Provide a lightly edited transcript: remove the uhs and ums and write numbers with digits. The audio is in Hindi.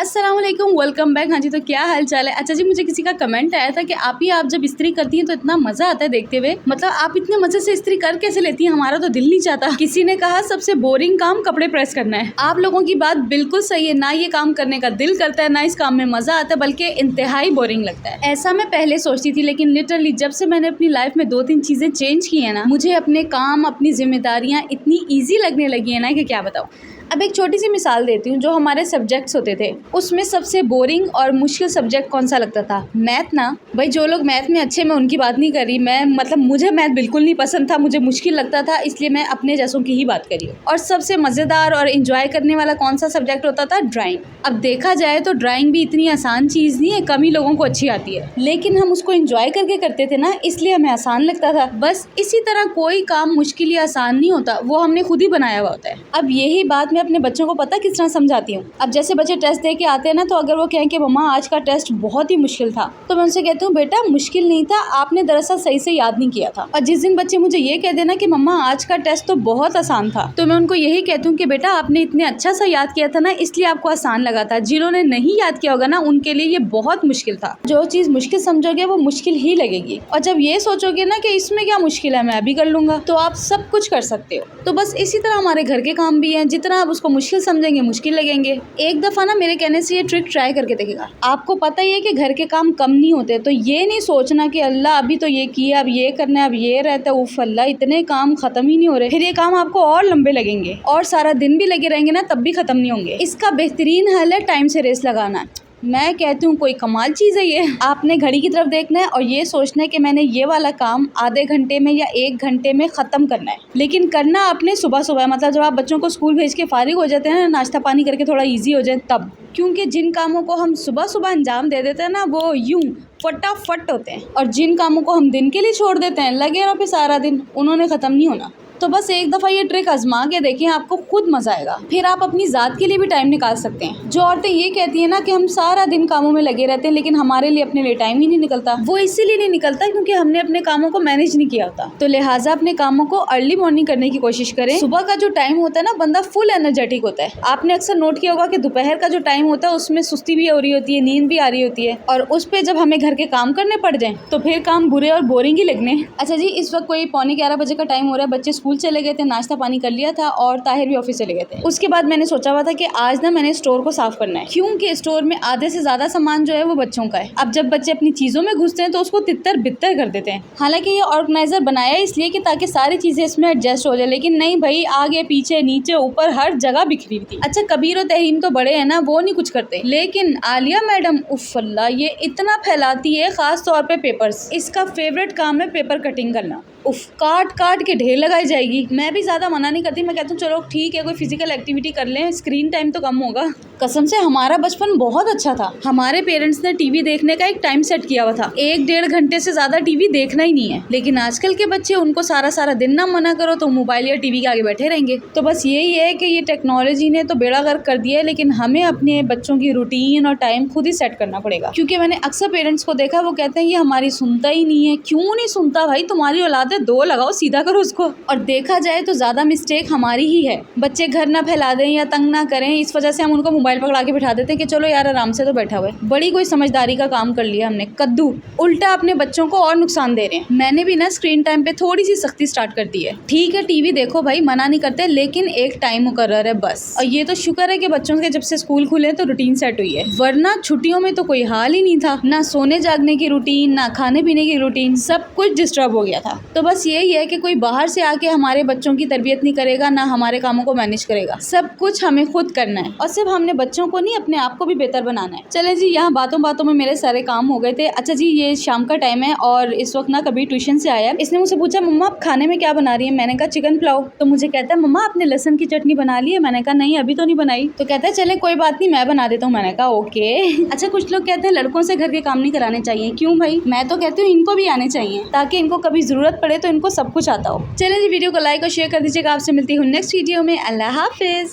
अस्सलाम वालेकुम, वेलकम बैक। हाँ जी, तो क्या हाल चाल है। अच्छा जी, मुझे किसी का कमेंट आया था कि आप जब इस्त्री करती हैं तो इतना मज़ा आता है देखते हुए, मतलब आप इतने मज़े से इस्त्री कर कैसे लेती हैं, हमारा तो दिल नहीं चाहता। किसी ने कहा सबसे बोरिंग काम कपड़े प्रेस करना है। आप लोगों की बात बिल्कुल सही है, ना ये काम करने का दिल करता है, ना इस काम में मज़ा आता है, बल्कि इंतहाई बोरिंग लगता है। ऐसा मैं पहले सोचती थी, लेकिन लिटरली जब से मैंने अपनी लाइफ में 2-3 चीज़ें चेंज की है ना, मुझे अपने काम, अपनी जिम्मेदारियाँ इतनी ईजी लगने लगी है ना कि क्या बताऊँ। अब एक छोटी सी मिसाल देती हूँ। जो हमारे सब्जेक्ट्स होते थे उसमें सबसे बोरिंग और मुश्किल सब्जेक्ट कौन सा लगता था? मैथ ना। भाई जो लोग मैथ में अच्छे, मैं उनकी बात नहीं कर रही, मैं मतलब मुझे मैथ बिल्कुल नहीं पसंद था, मुझे मुश्किल लगता था, इसलिए मैं अपने जैसों की ही बात करी हूँ। और सबसे मज़ेदार और इंजॉय करने वाला कौन सा सब्जेक्ट होता था? ड्राइंग। अब देखा जाए तो ड्राइंग भी इतनी आसान चीज़ नहीं है, कम ही लोगों को अच्छी आती है, लेकिन हम उसको इंजॉय करके करते थे ना, इसलिए हमें आसान लगता था। बस इसी तरह कोई काम मुश्किल या आसान नहीं होता, वो हमने खुद ही बनाया हुआ होता है। अब यही बात मैं अपने बच्चों को पता किस तरह समझाती हूँ। अब जैसे बच्चे टेस्ट दे के आते हैं ना, तो अगर वो कहें कि मम्मा आज का टेस्ट बहुत ही मुश्किल था, तो मैं उनसे कहती हूँ बेटा मुश्किल नहीं था, आपने दरअसल सही से याद नहीं किया था। और जिस दिन बच्चे मुझे ये कह देना कि मम्मा आज का टेस्ट तो बहुत आसान था, तो मैं उनको यही कहती हूँ कि बेटा आपने इतने अच्छा सा याद किया था ना, इसलिए आपको आसान लगा था। जिन्होंने नहीं याद किया होगा ना, उनके लिए ये बहुत मुश्किल था। जो चीज़ मुश्किल समझोगे वो मुश्किल ही लगेगी, और जब ये सोचोगे ना कि इसमें क्या मुश्किल है, मैं भी कर लूंगा, तो आप सब कुछ कर सकते हो। तो बस इसी तरह हमारे घर के काम भी हैं, जितना आप उसको मुश्किल समझेंगे मुश्किल लगेंगे। एक दफ़ा ना मेरे कहने से ये ट्रिक ट्राई करके देखिएगा। आपको पता ही है कि घर के काम कम नहीं होते, तो ये नहीं सोचना कि अल्लाह अभी तो ये किया, अब ये करना है, अब ये रहता है, उफ अल्लाह इतने काम खत्म ही नहीं हो रहे, फिर ये काम आपको और लंबे लगेंगे और सारा दिन भी लगे रहेंगे ना, तब भी खत्म नहीं होंगे। इसका बेहतरीन हल है टाइम से रेस लगाना। मैं कहती हूँ कोई कमाल चीज़ है ये। आपने घड़ी की तरफ देखना है और ये सोचना है कि मैंने ये वाला काम आधे घंटे में या 1 घंटे में ख़त्म करना है, लेकिन करना आपने सुबह सुबह, मतलब जब आप बच्चों को स्कूल भेज के फारिग हो जाते हैं ना, नाश्ता पानी करके थोड़ा ईजी हो जाए तब। क्योंकि जिन कामों को हम सुबह सुबह अंजाम दे देते हैं ना, वो यूँ फटाफट होते हैं, और जिन कामों को हम दिन के लिए छोड़ देते हैं, लगे रहो फिर सारा दिन, उन्होंने ख़त्म नहीं होना। तो बस एक दफ़ा ये ट्रिक आजमा के देखें, आपको खुद मज़ा आएगा। फिर आप अपनी ज़ात के लिए भी टाइम निकाल सकते हैं। जो औरतें ये कहती हैं ना कि हम सारा दिन कामों में लगे रहते हैं, लेकिन हमारे लिए अपने लिए टाइम ही नहीं निकलता, वो इसीलिए नहीं निकलता क्योंकि हमने अपने कामों को मैनेज नहीं किया होता। तो लिहाजा अपने कामों को अर्ली मॉर्निंग करने की कोशिश करें। सुबह का जो टाइम होता है ना, बंदा फुल एनर्जेटिक होता है। आपने अक्सर नोट किया होगा कि दोपहर का जो टाइम होता है उसमें सुस्ती भी हो रही होती है, नींद भी आ रही होती है, और उस पर जब हमें घर के काम करने पड़ जाए तो फिर काम बुरे और बोरिंग ही लगने। अच्छा जी, इस वक्त कोई 11:45 बजे का टाइम हो रहा है, बच्चे स्कूल चले गए थे, नाश्ता पानी कर लिया था, और ताहिर भी ऑफिस चले गए थे। उसके बाद मैंने सोचा हुआ था कि आज ना मैंने स्टोर को साफ करना है, क्योंकि स्टोर में आधे से ज्यादा सामान जो है वो बच्चों का है। अब जब बच्चे अपनी चीजों में घुसते हैं तो उसको तितर बितर कर देते हैं। हालांकि ये ऑर्गेनाइजर बनाया इसलिए कि ताकि सारी चीजें इसमें एडजस्ट हो जाए, लेकिन नहीं भाई, आगे पीछे नीचे ऊपर हर जगह बिखरी थी। अच्छा, कबीर और तहरीम तो बड़े हैं ना, वो नहीं कुछ करते, लेकिन आलिया मैडम उफ अल्लाह, ये इतना फैलाती है, खास तौर पे पेपर्स। इसका फेवरेट काम है पेपर कटिंग करना। उफ, काट काट के ढेर लगाई जाएगी। मैं भी ज़्यादा मना नहीं करती, मैं कहती हूँ चलो ठीक है, कोई फिजिकल एक्टिविटी कर लें, स्क्रीन टाइम तो कम होगा। कसम से हमारा बचपन बहुत अच्छा था। हमारे पेरेंट्स ने टीवी देखने का एक टाइम सेट किया हुआ था, 1-1.5 घंटे से ज़्यादा टीवी देखना ही नहीं है। लेकिन आजकल के बच्चे, उनको सारा सारा दिन ना मना करो तो मोबाइल या टीवी के आगे बैठे रहेंगे। तो बस यही है कि ये टेक्नोलॉजी ने तो बेड़ा गर्क कर दिया है, लेकिन हमें अपने बच्चों की रूटीन और टाइम खुद ही सेट करना पड़ेगा। क्योंकि मैंने अक्सर पेरेंट्स को देखा, वो कहते हैं ये हमारी सुनता ही नहीं है। क्यों नहीं सुनता भाई? तुम्हारी औलाद है, 2 लगाओ, सीधा करो उसको। और देखा जाए तो ज्यादा मिस्टेक हमारी ही है। बच्चे घर ना फैला दें या तंग ना करें, इस वजह से हम उनको मोबाइल पकड़ा के बिठा देते हैं कि चलो यार आराम से तो बैठा हुआ है। बड़ी कोई समझदारी का काम कर लिया हमने, कद्दू। उल्टा अपने बच्चों को और नुकसान दे रहे हैं। मैंने भी ना स्क्रीन टाइम पे थोड़ी सी सख्ती स्टार्ट कर दी है। ठीक है, टीवी देखो भाई, मना नहीं करते, लेकिन एक टाइम मुकर्रर है बस। और ये तो शुक्र है कि बच्चों के जब से स्कूल खुले तो रूटीन सेट हुई है, वरना छुट्टियों में तो कोई हाल ही नहीं था। ना सोने जागने की रूटीन, ना खाने पीने की रूटीन, सब कुछ डिस्टर्ब हो गया था। तो बस यही है कि कोई बाहर से आके हमारे बच्चों की तरबियत नहीं करेगा, ना हमारे कामों को मैनेज करेगा। सब कुछ हमें खुद करना है, और सिर्फ हमने बच्चों को नहीं, अपने आप को भी बेहतर बनाना है। चले जी, यहाँ बातों बातों में मेरे सारे काम हो गए थे। अच्छा जी, ये शाम का टाइम है और इस वक्त ना कभी ट्यूशन से आया, इसने मुझसे पूछा मम्मा आप खाने में क्या बना रही है? मैंने कहा चिकन पुलाव। तो मुझे कहता है मम्मा आपने लहसुन की चटनी बना ली है? मैंने कहा नहीं, अभी तो नहीं बनाई। तो कहता है चले कोई बात नहीं, मैं बना देता हूँ। मैंने कहा ओके। अच्छा, कुछ लोग कहते हैं लड़कों से घर के काम नहीं कराने चाहिए। क्यों भाई? मैं तो कहती हूँ इनको भी आने चाहिए, ताकि इनको कभी जरूरत पड़े तो इनको सब कुछ आता हो। चले जी, वीडियो को लाइक और शेयर कर दीजिएगा। आपसे मिलती हूँ नेक्स्ट वीडियो में। अल्लाह हाफिज।